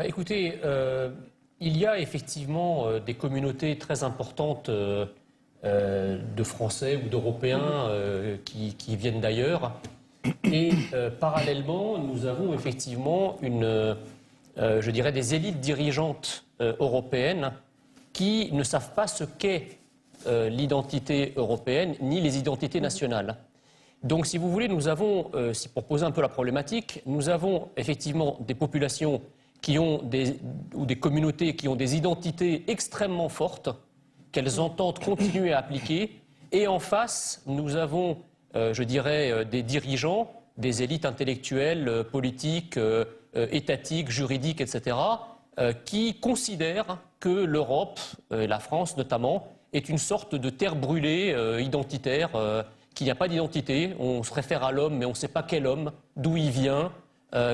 Écoutez, il y a effectivement des communautés très importantes de Français ou d'Européens qui viennent d'ailleurs. Et parallèlement, nous avons effectivement je dirais des élites dirigeantes européennes qui ne savent pas ce qu'est l'identité européenne ni les identités nationales. Donc, si vous voulez, nous avons, pour poser un peu la problématique, nous avons effectivement des populations ou des communautés qui ont des identités extrêmement fortes, qu'elles entendent continuer à appliquer, et en face, nous avons, je dirais, des dirigeants, des élites intellectuelles, politiques, étatiques, juridiques, etc., qui considèrent que l'Europe, et la France notamment, est une sorte de terre brûlée identitaire, qu'il n'y a pas d'identité. On se réfère à l'homme, mais on ne sait pas quel homme, d'où il vient,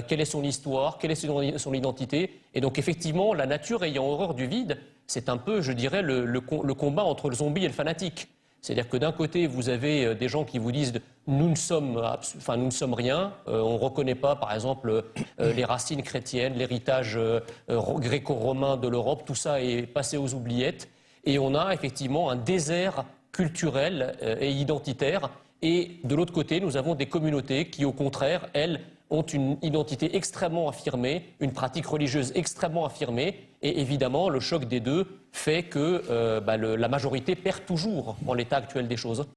quelle est son histoire, quelle est son identité. Et donc effectivement, la nature ayant horreur du vide, c'est un peu, je dirais, le combat entre le zombie et le fanatique. C'est-à-dire que d'un côté, vous avez des gens qui vous disent « nous ne sommes rien », on ne reconnaît pas, par exemple, les racines chrétiennes, l'héritage gréco-romain de l'Europe, tout ça est passé aux oubliettes. Et on a effectivement un désert culturel et identitaire. Et de l'autre côté, nous avons des communautés qui, au contraire, elles, ont une identité extrêmement affirmée, une pratique religieuse extrêmement affirmée. Et évidemment, le choc des deux fait que la majorité perd toujours en l'état actuel des choses.